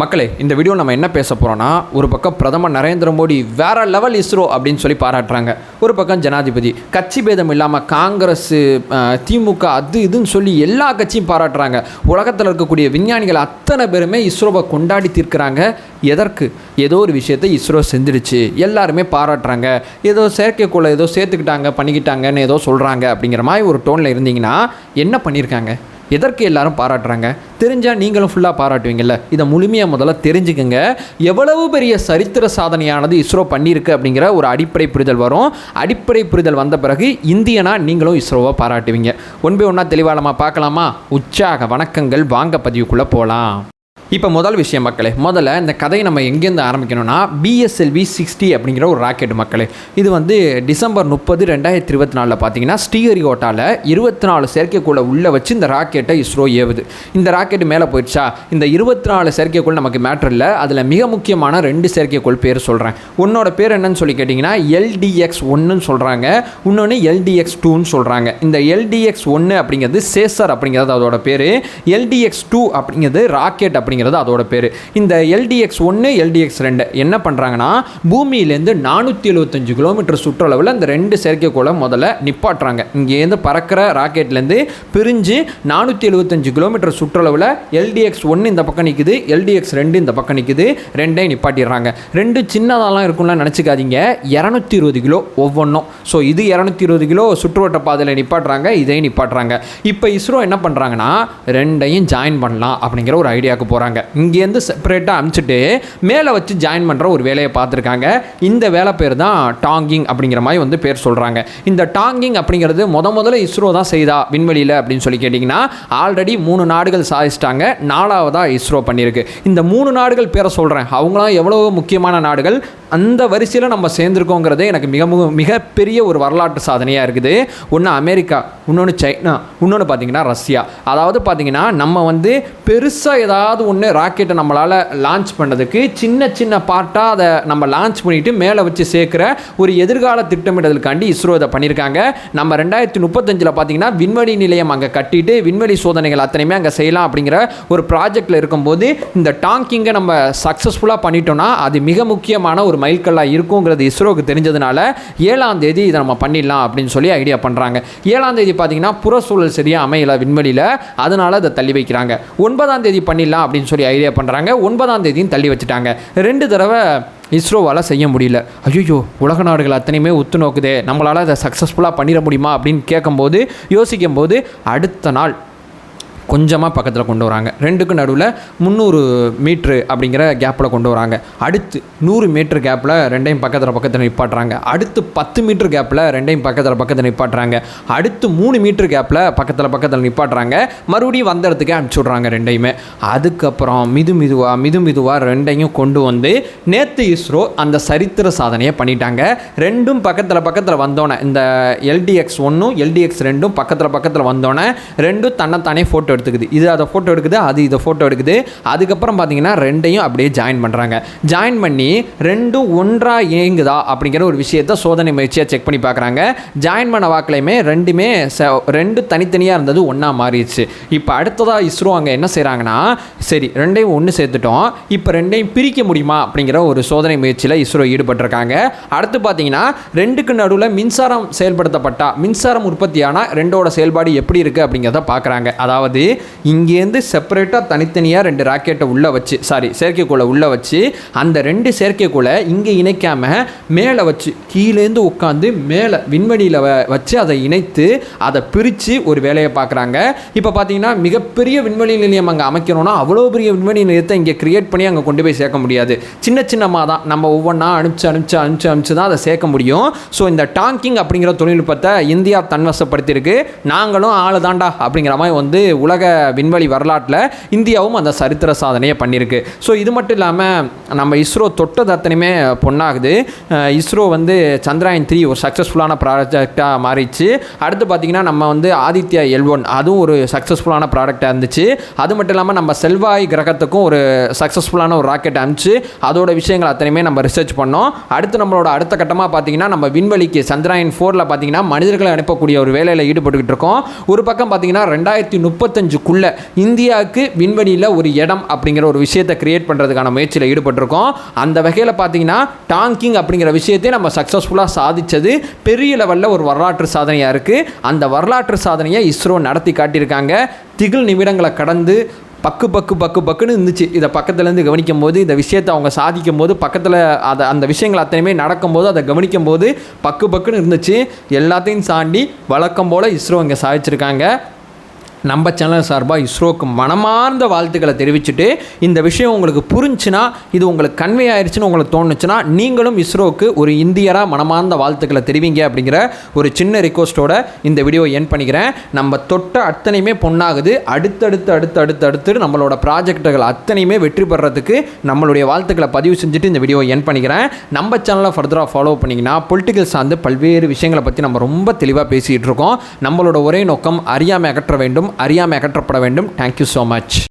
மக்களே, இந்த வீடியோ நம்ம என்ன பேச போகிறோன்னா, ஒரு பக்கம் பிரதமர் நரேந்திர மோடி வேற லெவல் இஸ்ரோ அப்படின்னு சொல்லி பாராட்டுறாங்க. ஒரு பக்கம் ஜனாதிபதி கட்சி பேதம் இல்லாமல் காங்கிரஸ், திமுக, அது இதுன்னு சொல்லி எல்லா கட்சியும் பாராட்டுறாங்க. உலகத்தில் இருக்கக்கூடிய விஞ்ஞானிகள் அத்தனை பேருமே இஸ்ரோவை கொண்டாடி தீர்க்கிறாங்க. எதற்கு? ஏதோ ஒரு விஷயத்தை இஸ்ரோ செஞ்சிருச்சு, எல்லாருமே பாராட்டுறாங்க. ஏதோ செயற்கைக்கோளை ஏதோ சேர்த்துக்கிட்டாங்க, பண்ணிக்கிட்டாங்கன்னு ஏதோ சொல்கிறாங்க அப்படிங்கிற மாதிரி ஒரு டோனில் இருந்தீங்கன்னா என்ன பண்ணியிருக்காங்க? எதற்கு எல்லாரும் பாராட்டுறாங்க? தெரிஞ்சால் நீங்களும் ஃபுல்லாக பாராட்டுவீங்கள்ல. இதை முழுமையாக முதல்ல தெரிஞ்சுக்கங்க. எவ்வளவு பெரிய சரித்திர சாதனையானது இஸ்ரோ பண்ணியிருக்கு அப்படிங்கிற ஒரு அடிப்படை புரிதல் வரும். அடிப்படை புரிதல் வந்த பிறகு இந்தியனா நீங்களும் இஸ்ரோவை பாராட்டுவீங்க. ஒன் பை ஒன்றா தெளிவாக பார்க்கலாமா? உற்சாக வணக்கங்கள். வாங்க பதிவுக்குள்ளே போகலாம். இப்போ முதல் விஷயம் மக்களே, முதல்ல இந்த கதையை நம்ம எங்கேருந்து ஆரம்பிக்கணும்னா, BSLV 60 அப்படிங்கிற ஒரு ராக்கெட் மக்களே. இது வந்து டிசம்பர் 30, 2024 பார்த்தீங்கன்னா ஸ்ரீஹரிகோட்டாவில் 24 செயற்கைக்கோளை உள்ளே வச்சு இந்த ராக்கெட்டை இஸ்ரோ ஏவுது. இந்த ராக்கெட் மேலே போயிடுச்சா? இந்த 24 செயற்கைக்கோள் நமக்கு மேட்ரு இல்லை. அதில் மிக முக்கியமான 2 செயற்கைக்கோள் பேர் சொல்கிறேன். உன்னோட பேர் என்னன்னு சொல்லி கேட்டிங்கன்னா LDX-1ன்னு சொல்கிறாங்க, இன்னொன்று LDX-2ன்னு சொல்கிறாங்க. இந்த LDX-1 அப்படிங்கிறது சேசர் அப்படிங்கிறது அதோட பேர். LDX-2 அப்படிங்கிறது ராக்கெட் அப்படிங்கிறது அதோட பேர். இந்த LDX-1, LDX-2 என்ன பண்ணுறாங்கன்னா, பூமியிலேருந்து 475 கிலோமீட்டர் சுற்றளவில் இந்த 2 செயற்கைக்கோளை முதல்ல நிப்பாட்டுறாங்க. இங்கேருந்து பறக்கிற ராக்கெட்லேருந்து பிரிஞ்சு 475 கிலோமீட்டர் சுற்றளவில் LDX-1 இந்த பக்கம் நிற்குது, LDX-2 இந்த பக்கம் நிற்குது. ரெண்டையும் நிப்பாட்டிடுறாங்க. 2 சின்னதாலாம் இருக்கும்லாம் நினச்சிக்காதீங்க. 220 கிலோ ஒவ்வொன்றும். ஸோ இது 220 கிலோ சுற்றுவட்ட பாதையில் நிப்பாட்டுறாங்க, இதையும் நிப்பாட்டுறாங்க. இப்போ இஸ்ரோ என்ன பண்ணுறாங்கன்னா, ரெண்டையும் ஜாயின் பண்ணலாம் அப்படிங்கிற ஒரு ஐடியாவுக்கு போகிறாங்க. இங்கேருந்து செப்பரேட்டாக அனுப்பிச்சிட்டு மேலே வச்சு ஜாயின் பண்ணுற ஒரு வேலையை பார்த்துருக்காங்க. இந்த வேலை பேர் தான் டாங்கிங் அப்படிங்கிற மாதிரி வந்து பேர் சொல்கிறாங்க. இந்த டாங்கிங் அப்படிங்கிறது முதல்ல இஸ்ரோ தான் செய்தா விண்வெளியில் அப்படின்னு சொல்லி கேட்டிங்கன்னா, ஆல்ரெடி 3 நாடுகள் சாதிச்சிட்டாங்க. 4வதாக இஸ்ரோ பண்ணியிருக்கு. இந்த 3 நாடுகள் பேரை சொல்கிறேன். அவங்களாம் எவ்வளோ முக்கியமான நாடுகள், அந்த வரிசையில் நம்ம சேர்ந்துருக்கோங்கிறது எனக்கு மிகப்பெரிய ஒரு வரலாற்று சாதனையாக இருக்குது. ஒன்று அமெரிக்கா, இன்னொன்று சைனா, இன்னொன்று பார்த்தீங்கன்னா ரஷ்யா. அதாவது பார்த்தீங்கன்னா நம்ம வந்து பெருசாக ஏதாவது ஒன்று ராக்கெட்டை நம்மளால் லான்ச் பண்ணதுக்கு சின்ன பார்ட்டாக அதை நம்ம லான்ச் பண்ணிவிட்டு மேலே வச்சு சேர்க்குற ஒரு எதிர்கால திட்டமிடுதலுக்காண்டி இஸ்ரோ இதை பண்ணியிருக்காங்க. நம்ம 2035 பார்த்தீங்கன்னா விண்வெளி நிலையம் அங்கே கட்டிட்டு விண்வெளி சோதனைகள் அத்தனையுமே அங்கே செய்யலாம் அப்படிங்கிற ஒரு ப்ராஜெக்டில் இருக்கும்போது இந்த டாங்கிங்கை நம்ம சக்ஸஸ்ஃபுல்லாக பண்ணிட்டோம்னா அது மிக முக்கியமான ஒரு மைல்கல்லாக இருக்குங்கிறது இஸ்ரோவுக்கு தெரிஞ்சதுனால 7ஆம் தேதி இதை நம்ம பண்ணிடலாம் அப்படின்னு சொல்லி ஐடியா பண்ணுறாங்க. 7ஆம் தேதி பார்த்தீங்கன்னா புறச்சூழல் சரியாக அமையல விண்வெளியில், அதனால் அதை தள்ளி வைக்கிறாங்க. 9ஆம் தேதி பண்ணிடலாம் அப்படின்னு சொல்லி ஐடியா பண்ணுறாங்க. 9ஆம் தேதியும் தள்ளி வச்சுட்டாங்க. 2 தடவை இஸ்ரோவால் செய்ய முடியல. ஐயோ, உலக நாடுகள் அத்தனையுமே உத்து நோக்குதே, நம்மளால் அதை சக்ஸஸ்ஃபுல்லாக பண்ணிட முடியுமா அப்படின்னு யோசிக்கும்போது அடுத்த நாள் கொஞ்சமாக பக்கத்தில் கொண்டு வராங்க. 2க்கும் நடுவில் 300 மீட்ரு அப்படிங்கிற கேப்பில் கொண்டு வராங்க. அடுத்து 100 மீட்டர் கேப்பில் ரெண்டையும் பக்கத்தில் நிப்பாட்டுறாங்க. அடுத்து 10 மீட்டர் கேப்பில் ரெண்டையும் பக்கத்தில் நிப்பாட்டுறாங்க. அடுத்து 3 மீட்டர் கேப்பில் பக்கத்தில் நிப்பாட்டுறாங்க. மறுபடியும் வந்த இடத்துக்கே அனுப்பிச்சி விட்றாங்க ரெண்டையுமே. அதுக்கப்புறம் மிதுவாக ரெண்டையும் கொண்டு வந்து நேற்று இஸ்ரோ அந்த சரித்திர சாதனையை பண்ணிட்டாங்க. 2ம் பக்கத்தில் வந்தோன்னே, இந்த LDX-1ம் LDX-2ம் பக்கத்தில் வந்தோன்னே 2ம் தன்னைத்தானே ஃபோட்டோ எடுத்துக்குது. இது அதை ஃபோட்டோ எடுக்குது, அது இதை ஃபோட்டோ எடுக்குது. அதுக்கப்புறம் பார்த்தீங்கன்னா ரெண்டையும் அப்படியே ஜாயின் பண்ணுறாங்க. ஜாயின் பண்ணி 2ம் ஒன்றாக இயங்குதா அப்படிங்கிற ஒரு விஷயத்தை சோதனை முயற்சியாக செக் பண்ணி பார்க்குறாங்க. ஜாயின் பண்ண வாக்கிலையுமே 2 தனித்தனியாக இருந்தது ஒன்றா மாறிடுச்சு. இப்போ அடுத்ததாக இஸ்ரோ அங்கே என்ன செய்கிறாங்கன்னா, சரி 2யும் ஒன்று சேர்த்துட்டோம், இப்போ 2யும் பிரிக்க முடியுமா அப்படிங்கிற ஒரு சோதனை முயற்சியில் இஸ்ரோ ஈடுபட்டிருக்காங்க. அடுத்து பார்த்தீங்கன்னா 2க்கு நடுவில் மின்சாரம் செயல்படுத்தப்பட்டா, மின்சாரம் உற்பத்தியான 2ஓட செயல்பாடு எப்படி இருக்குது அப்படிங்கிறத பார்க்குறாங்க. அதாவது இங்கேருந்து செப்பரேட்டாக தனித்தனியாக 2 ராக்கெட்டை செயற்கைக்கோளை உள்ளே வச்சு அந்த 2 செயற்கைக்கோளை இங்கே இணைக்காமல் மேலே வச்சு கீழேருந்து உட்காந்து மேலே விண்வெளியில் வச்சு அதை இணைத்து அதை பிரித்து ஒரு வேலையை பார்க்குறாங்க. இப்போ பார்த்தீங்கன்னா மிகப்பெரிய விண்வெளி நிலையம் அங்கே அமைக்கணும்னா அவ்வளோ பெரிய விண்வெளி நிலையத்தை இங்கே கிரியேட் பண்ணி அங்கே கொண்டு போய் சேர்க்க முடியாது. சின்னமாக தான் நம்ம ஒவ்வொன்றா அனுப்பிச்சு தான் அதை சேர்க்க முடியும். ஸோ இந்த டாங்கிங் அப்படிங்கிற தொழில்நுட்பத்தை இந்தியா தன்வசப்படுத்தியிருக்கு. நாங்களும் ஆளு தாண்டா அப்படிங்கிற மாதிரி வந்து உலக விண்வெளி வரலாற்றில் இந்தியாவும் அந்த சரித்திர சாதனையை பண்ணியிருக்கு. ஸோ இது மட்டும் இல்லாமல் நம்ம இஸ்ரோ தொட்டது அத்தனையுமே பொண்ணாகுது. இஸ்ரோ வந்து சந்திராயன் 3 ஒரு சக்ஸஸ்ஃபுல்லான ப்ராஜெக்டாக மாறிடுச்சு. அடுத்து பார்த்திங்கன்னா நம்ம வந்து ஆதித்யா L1 அதுவும் ஒரு சக்ஸஸ்ஃபுல்லான ப்ராடக்டாக இருந்துச்சு. அது மட்டும் இல்லாமல் நம்ம செவ்வாய் கிரகத்துக்கும் ஒரு சக்ஸஸ்ஃபுல்லான ஒரு ராக்கெட் அனுப்பிச்சு அதோட விஷயங்கள் அத்தனையுமே நம்ம ரிசர்ச் பண்ணோம். அடுத்த கட்டமாக பார்த்திங்கன்னா நம்ம விண்வெளிக்கு சந்திராயன் 4ல் பார்த்திங்கன்னா மனிதர்களை அனுப்பக்கூடிய ஒரு வேலையில் ஈடுபட்டுக்கிட்டு இருக்கோம். ஒரு பக்கம் பார்த்திங்கன்னா 2035 2025க்குள்ளே இந்தியாவுக்கு விண்வெளியில் ஒரு இடம் அப்படிங்கிற ஒரு விஷயத்தை கிரியேட் பண்ணுறதுக்கான முயற்சியில் ஈடுபட்டிருக்கோம். அந்த வகையில் பார்த்தீங்கன்னா டாங்கிங் அப்படிங்கிற விஷயத்தை நம்ம சக்ஸஸ்ஃபுல்லாக சாதித்தது பெரிய லெவலில் ஒரு வரலாற்று சாதனையாக இருக்குது. அந்த வரலாற்று சாதனையை இஸ்ரோ நடத்தி காட்டியிருக்காங்க. திகில் நிமிடங்களை கடந்து பக்குன்னு இருந்துச்சு. இதை பக்கத்துலேருந்து கவனிக்கும் போது, இந்த விஷயத்தை அவங்க சாதிக்கும் போது, பக்கத்தில் அந்த விஷயங்கள் அத்தனையுமே நடக்கும்போது அதை கவனிக்கும் போது பக்குன்னு இருந்துச்சு. எல்லாத்தையும் தாண்டி வழக்கம் போல் இஸ்ரோ இங்கே சாதிச்சிருக்காங்க. நம்ம சேனல் சார்பாக இஸ்ரோவுக்கு மனமார்ந்த வாழ்த்துக்களை தெரிவிச்சுட்டு, இந்த விஷயம் உங்களுக்கு புரிஞ்சுன்னா, இது உங்களுக்கு கன்வே ஆயிடுச்சுன்னு உங்களுக்கு தோணுச்சுன்னா, நீங்களும் இஸ்ரோவுக்கு ஒரு இந்தியராக மனமார்ந்த வாழ்த்துக்களை தெரிவிங்க அப்படிங்கிற ஒரு சின்ன ரிக்வஸ்ட்டோட இந்த வீடியோ என் பண்ணிக்கிறேன். நம்ம தொட்ட அத்தனையுமே பொண்ணாகுது. அடுத்தடுத்து நம்மளோட ப்ராஜெக்டுகள் அத்தனையுமே வெற்றி பெறறதுக்கு நம்மளுடைய வாழ்த்துக்களை பதிவு செஞ்சுட்டு இந்த வீடியோ என் பண்ணிக்கிறேன். நம்ம சேனலை ஃபர்தராக ஃபாலோ பண்ணிங்கன்னா பொலிட்டிக்கல் சார்ந்து பல்வேறு விஷயங்களை பற்றி நம்ம ரொம்ப தெளிவாக பேசிகிட்டு இருக்கோம். நம்மளோட ஒரே நோக்கம் அறியாமை அகற்ற வேண்டும், அறியாமை அகற்றப்பட வேண்டும். Thank you so much.